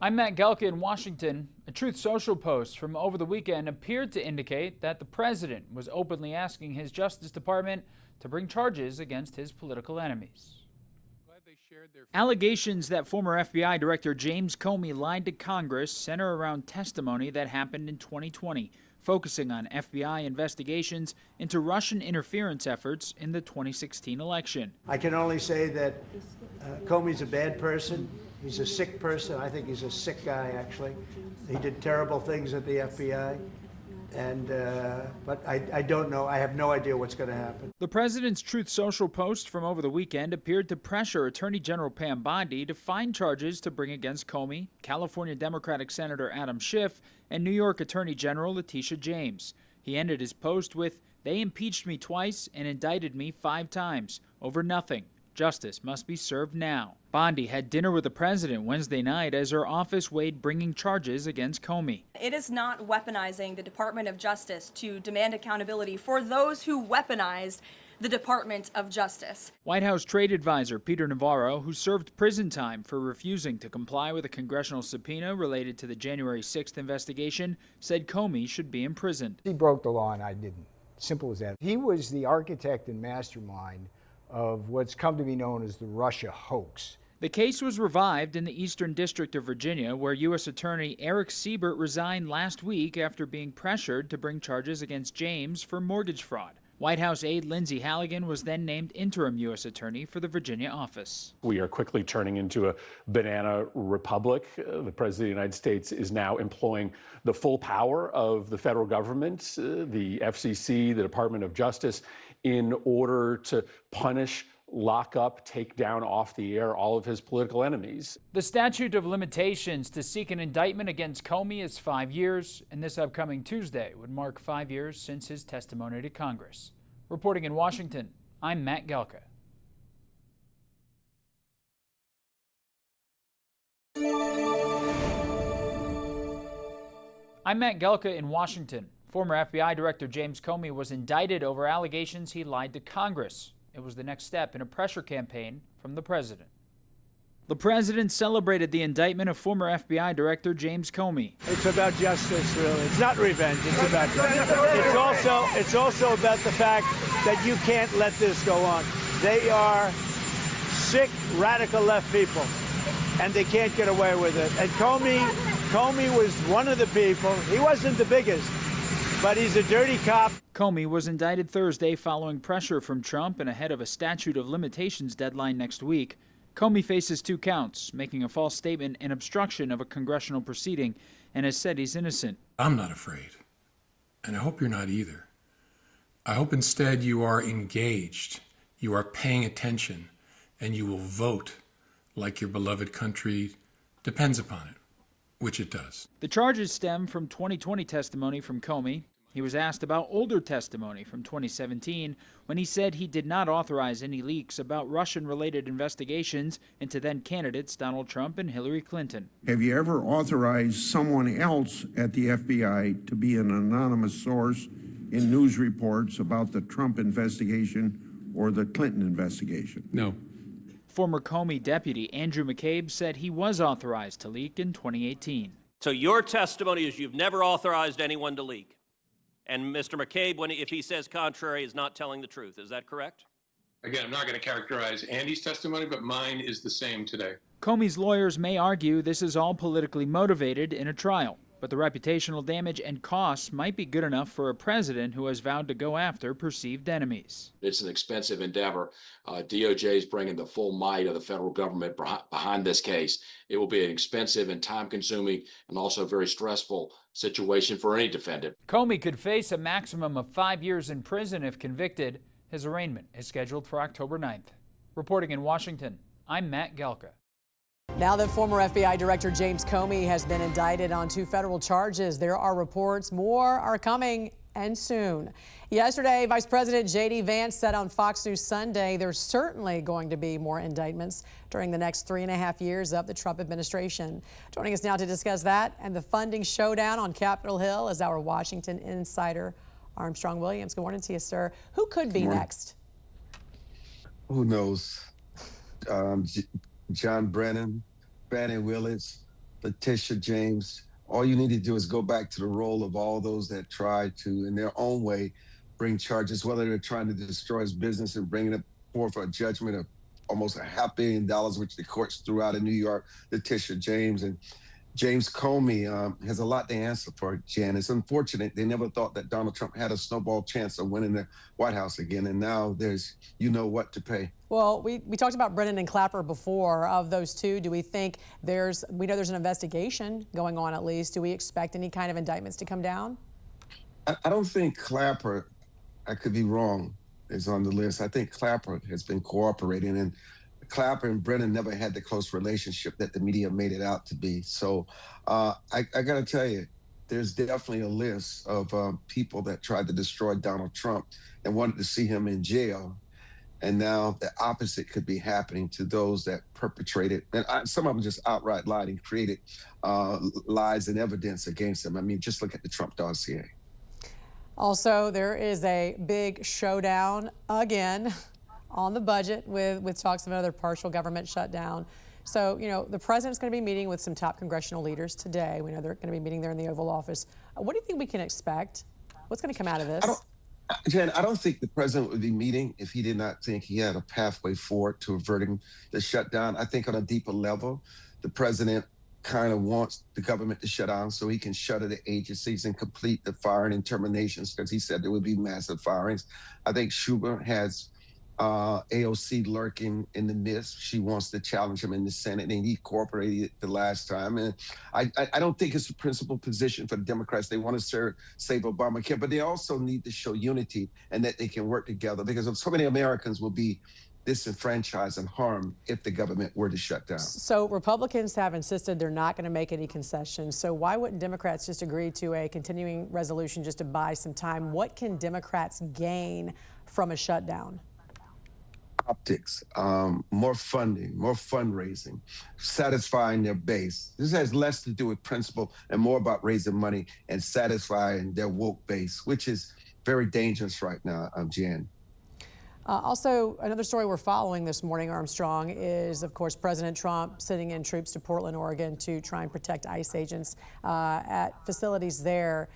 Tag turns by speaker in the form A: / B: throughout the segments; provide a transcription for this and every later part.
A: I'm Matt Gelka in Washington. A Truth Social post from over the weekend appeared to indicate that the president was openly asking his Justice Department to bring charges against his political enemies. Allegations that former FBI Director James Comey lied to Congress center around testimony that happened in 2020, focusing on FBI investigations into Russian interference efforts in the 2016 election.
B: I can only say that Comey's a bad person. He's a sick person. I think he's a sick guy, actually. He did terrible things at the FBI. But I don't know. I have no idea what's going to happen.
A: The president's Truth Social post from over the weekend appeared to pressure Attorney General Pam Bondi to find charges to bring against Comey, California Democratic Senator Adam Schiff, and New York Attorney General Letitia James. He ended his post with, "They impeached me twice and indicted me 5 times over nothing. Justice must be served now." Bondi had dinner with the president Wednesday night as her office weighed bringing charges against Comey.
C: It is not weaponizing the Department of Justice to demand accountability for those who weaponized the Department of Justice.
A: White House trade advisor Peter Navarro, who served prison time for refusing to comply with a congressional subpoena related to the January 6th investigation, said Comey should be imprisoned.
D: He broke the law and I didn't. Simple as that. He was the architect and mastermind of what's come to be known as the Russia hoax.
A: The case was revived in the Eastern District of Virginia, where U.S. Attorney Eric Siebert resigned last week after being pressured to bring charges against James for mortgage fraud. White House aide Lindsey Halligan was then named interim U.S. Attorney for the Virginia office.
E: We are quickly turning into a banana republic. The President of the United States is now employing the full power of the federal government, the FCC, the Department of Justice, in order to punish, lock up, take down off the air all of his political enemies.
A: The statute of limitations to seek an indictment against Comey is 5 years, and this upcoming Tuesday would mark 5 years since his testimony to Congress. Reporting in Washington, I'm Matt Gelka. I'm Matt Gelka in Washington. Former FBI Director James Comey was indicted over allegations he lied to Congress. It was the next step in a pressure campaign from the president. The president celebrated the indictment of former FBI Director James Comey.
B: It's about justice, really. It's not revenge. It's about justice. It's also about the fact that you can't let this go on. They are sick, radical left people, and they can't get away with it. And Comey was one of the people. He wasn't the biggest, but he's a dirty cop.
A: Comey was indicted Thursday following pressure from Trump and ahead of a statute of limitations deadline next week. Comey faces 2 counts, making a false statement and obstruction of a congressional proceeding, and has said he's innocent.
F: I'm not afraid, and I hope you're not either. I hope instead you are engaged, you are paying attention, and you will vote like your beloved country depends upon it, which it does.
A: The charges stem from 2020 testimony from Comey. He was asked about older testimony from 2017 when he said he did not authorize any leaks about Russian-related investigations into then-candidates Donald Trump and Hillary Clinton.
G: Have you ever authorized someone else at the FBI to be an anonymous source in news reports about the Trump investigation or the Clinton investigation?
F: No.
A: Former Comey deputy Andrew McCabe said he was authorized to leak in 2018.
H: So your testimony is you've never authorized anyone to leak? And Mr. McCabe, if he says contrary, is not telling the truth. Is that correct?
F: Again, I'm not going to characterize Andy's testimony, but mine is the same today.
A: Comey's lawyers may argue this is all politically motivated in a trial, but the reputational damage and costs might be good enough for a president who has vowed to go after perceived enemies.
I: It's an expensive endeavor. DOJ is bringing the full might of the federal government behind this case. It will be an expensive and time-consuming and also very stressful situation for any defendant.
A: Comey could face a maximum of 5 years in prison if convicted. His arraignment is scheduled for October 9th. Reporting in Washington, I'm Matt Gelka.
J: Now that former FBI Director James Comey has been indicted on 2 federal charges, there are reports more are coming, and soon. Yesterday, Vice President J.D. Vance said on Fox News Sunday there's certainly going to be more indictments during the next 3.5 years of the Trump administration. Joining us now to discuss that and the funding showdown on Capitol Hill is our Washington insider, Armstrong Williams. Good morning to you, sir. Who could be next?
K: Who knows? John Brennan, Brandon Willits, Letitia James, all you need to do is go back to the role of all those that tried to, in their own way, bring charges, whether they're trying to destroy his business and bringing it forth a judgment of almost $500 million, which the courts threw out in New York. Letitia James and James Comey has a lot to answer for, Jan. It's unfortunate. They never thought that Donald Trump had a snowball chance of winning the White House again. And now there's, you know what to pay.
J: Well, we talked about Brennan and Clapper before. Of those two, do we think we know there's an investigation going on at least. Do we expect any kind of indictments to come down?
K: I don't think Clapper, I could be wrong, is on the list. I think Clapper has been cooperating, and Clapper and Brennan never had the close relationship that the media made it out to be. So I got to tell you, there's definitely a list of people that tried to destroy Donald Trump and wanted to see him in jail. And now the opposite could be happening to those that perpetrated, and some of them just outright lied and created lies and evidence against him. I mean, just look at the Trump dossier.
J: Also, there is a big showdown again on the budget with talks of another partial government shutdown. So, you know, the president's going to be meeting with some top congressional leaders today. We know they're going to be meeting there in the Oval Office. What do you think we can expect? What's going to come out of this?
K: Jen, I don't think the president would be meeting if he did not think he had a pathway forward to averting the shutdown. I think on a deeper level, the president kind of wants the government to shut down so he can shutter the agencies and complete the firing and terminations, because he said there would be massive firings. I think Schumer has AOC lurking in the midst. She wants to challenge him in the Senate, and he cooperated the last time. And I don't think it's a principal position for the Democrats. They want to save Obamacare, but they also need to show unity and that they can work together, because so many Americans will be disenfranchised and harmed if the government were to shut down.
J: So Republicans have insisted they're not going to make any concessions. So why wouldn't Democrats just agree to a continuing resolution just to buy some time? What can Democrats gain from a shutdown?
K: Optics, more funding, more fundraising, satisfying their base. This has less to do with principle and more about raising money and satisfying their woke base, which is very dangerous right now, Jan.
J: Also, another story we're following this morning, Armstrong, is, of course, President Trump sending in troops to Portland, Oregon to try and protect ICE agents at facilities there.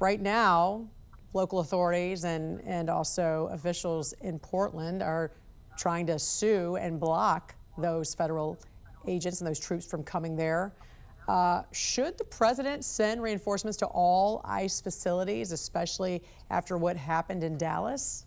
J: Right now, local authorities and also officials in Portland are trying to sue and block those federal agents and those troops from coming there. Should the president send reinforcements to all ICE facilities, especially after what happened in Dallas?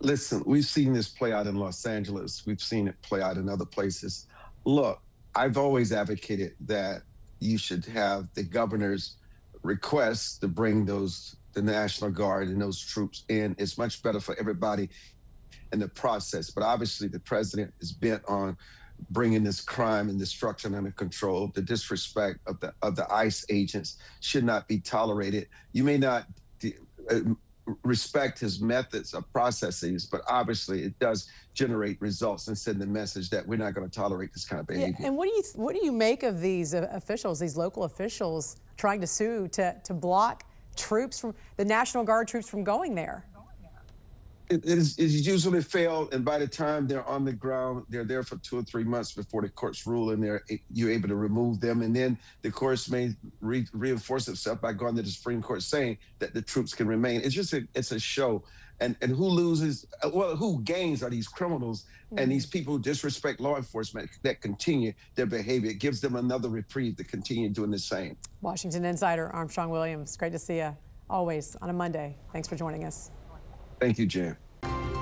K: Listen, we've seen this play out in Los Angeles. We've seen it play out in other places. Look, I've always advocated that you should have the governor's request to bring the National Guard and those troops in. It's much better for everybody in the process. But obviously the president is bent on bringing this crime and destruction under control. The disrespect of the ICE agents should not be tolerated. You may not respect his methods of processes, but obviously it does generate results and send the message that we're not going to tolerate this kind of behavior.
J: Yeah, and what do you make of these officials, these local officials trying to sue to block troops from the National Guard troops from going there?
K: It's usually failed, and by the time they're on the ground, they're there for 2 or 3 months before the courts rule, and you're able to remove them. And then the courts may reinforce itself by going to the Supreme Court saying that the troops can remain. It's just it's a show. And who loses? Well, who gains are these criminals and these people who disrespect law enforcement that continue their behavior. It gives them another reprieve to continue doing the same.
J: Washington Insider Armstrong Williams, great to see you always on a Monday. Thanks for joining us.
K: Thank you, Jan.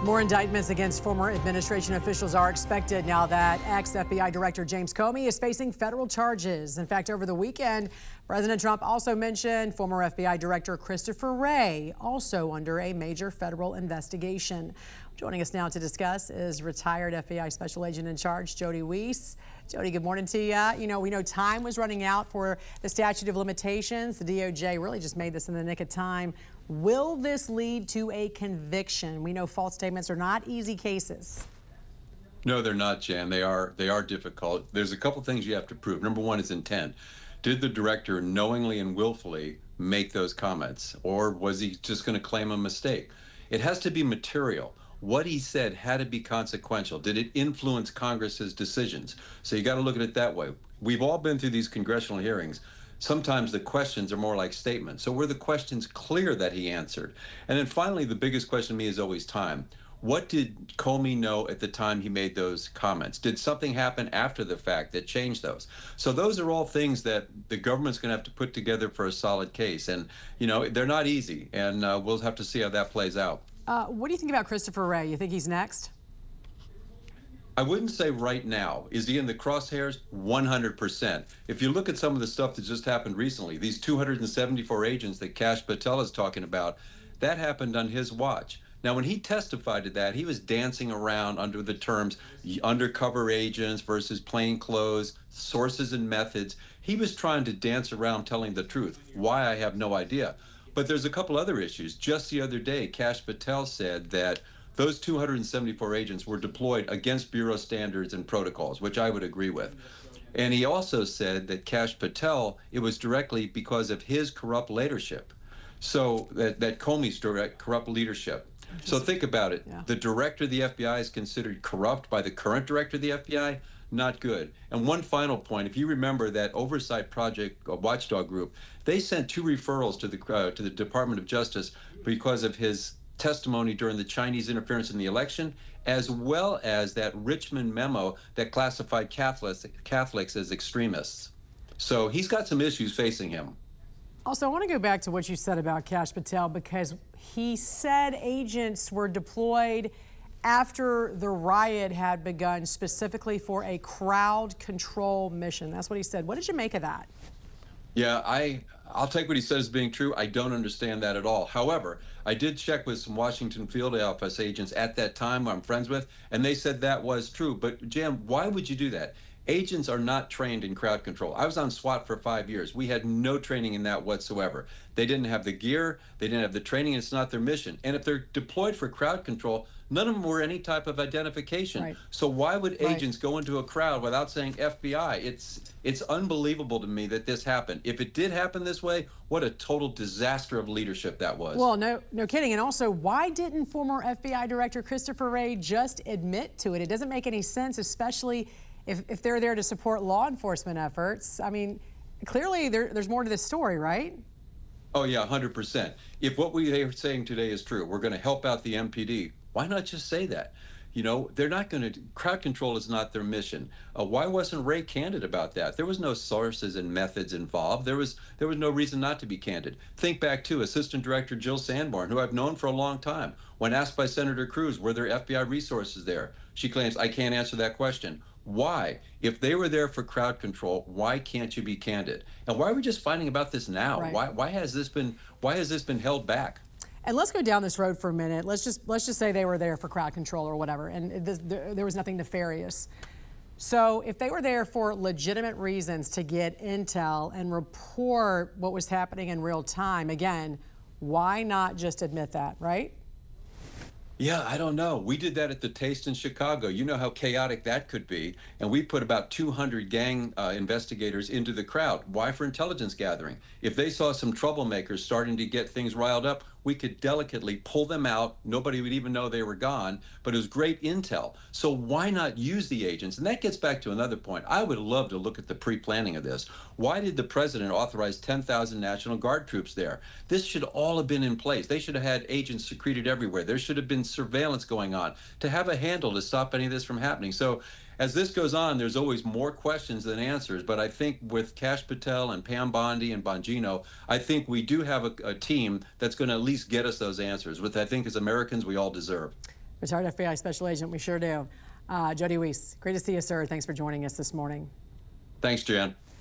J: More indictments against former administration officials are expected now that ex-FBI Director James Comey is facing federal charges. In fact, over the weekend, President Trump also mentioned former FBI Director Christopher Wray, also under a major federal investigation. Joining us now to discuss is retired FBI Special Agent in Charge Jody Weis. Jody, good morning to you. You know, we know time was running out for the statute of limitations. The DOJ really just made this in the nick of time. Will this lead to a conviction? We know false statements are not easy cases.
L: No, they're not, Jan. They are difficult. There's a couple things you have to prove. Number one is intent. Did the director knowingly and willfully make those comments, or was he just going to claim a mistake? It has to be material. what he said had to be consequential. Did it influence Congress's decisions? So you got to look at it that way. We've all been through these congressional hearings. Sometimes the questions are more like statements. So were the questions clear that he answered? And then finally, the biggest question to me is always time. What did Comey know at the time he made those comments? Did something happen after the fact that changed those? So those are all things that the government's going to have to put together for a solid case. And, you know, they're not easy. And we'll have to see how that plays out.
J: What do you think about Christopher Wray? You think he's next?
L: I wouldn't say right now. Is he in the crosshairs? 100%. If you look at some of the stuff that just happened recently, these 274 agents that Kash Patel is talking about, that happened on his watch. Now, when he testified to that, he was dancing around under the terms undercover agents versus plainclothes, sources and methods. He was trying to dance around telling the truth. Why, I have no idea. But there's a couple other issues. Just the other day, Kash Patel said that those 274 agents were deployed against Bureau standards and protocols, which I would agree with. And he also said that Kash Patel, it was directly because of his corrupt leadership. So that Comey's direct corrupt leadership. So think about it. Yeah. The director of the FBI is considered corrupt by the current director of the FBI. Not good. And one final point, if you remember that oversight project, watchdog group, they sent 2 referrals to the Department of Justice because of his testimony during the Chinese interference in the election, as well as that Richmond memo that classified Catholics as extremists. So he's got some issues facing him.
J: Also, I want to go back to what you said about Kash Patel, because he said agents were deployed after the riot had begun specifically for a crowd control mission. That's what he said. What did you make of that?
L: Yeah, I'll take what he says as being true. I don't understand that at all. However, I did check with some Washington field office agents at that time I'm friends with, and they said that was true. But Jim, why would you do that? Agents are not trained in crowd control. I was on SWAT for 5 years. We had no training in that whatsoever. They didn't have the gear, they didn't have the training, it's not their mission. And if they're deployed for crowd control, none of them were any type of identification. Right. So why would agents go into a crowd without saying FBI? It's unbelievable to me that this happened. If it did happen this way, what a total disaster of leadership that was.
J: Well, no kidding. And also, why didn't former FBI Director Christopher Wray just admit to it? It doesn't make any sense, especially if they're there to support law enforcement efforts. I mean, clearly there's more to this story, right?
L: Oh, yeah, 100%. If what we are saying today is true, we're going to help out the MPD, why not just say that? You know, they're not going to, crowd control is not their mission. Why wasn't Wray candid about that? There was no sources and methods involved. There was no reason not to be candid. Think back to Assistant Director Jill Sanborn, who I've known for a long time. When asked by Senator Cruz, were there FBI resources there? She claims, I can't answer that question. Why? If they were there for crowd control, why can't you be candid? And why are we just finding about this now? Right. Why has this been held back?
J: And let's go down this road for a minute. Let's just say they were there for crowd control or whatever, and there was nothing nefarious. So if they were there for legitimate reasons to get intel and report what was happening in real time, again, why not just admit that, right?
L: Yeah, I don't know. We did that at the Taste in Chicago. You know how chaotic that could be. And we put about 200 gang investigators into the crowd. Why? For intelligence gathering. If they saw some troublemakers starting to get things riled up, we could delicately pull them out. Nobody would even know they were gone, but it was great intel. So why not use the agents? And that gets back to another point. I would love to look at the pre-planning of this. Why did the president authorize 10,000 National Guard troops there? This should all have been in place. They should have had agents secreted everywhere. There should have been surveillance going on to have a handle to stop any of this from happening. So as this goes on, there's always more questions than answers. But I think with Kash Patel and Pam Bondi and Bongino, I think we do have a team that's going to at least get us those answers, which I think as Americans we all deserve.
J: Retired FBI Special Agent, we sure do. Jody Weis, great to see you, sir. Thanks for joining us this morning.
L: Thanks, Jan.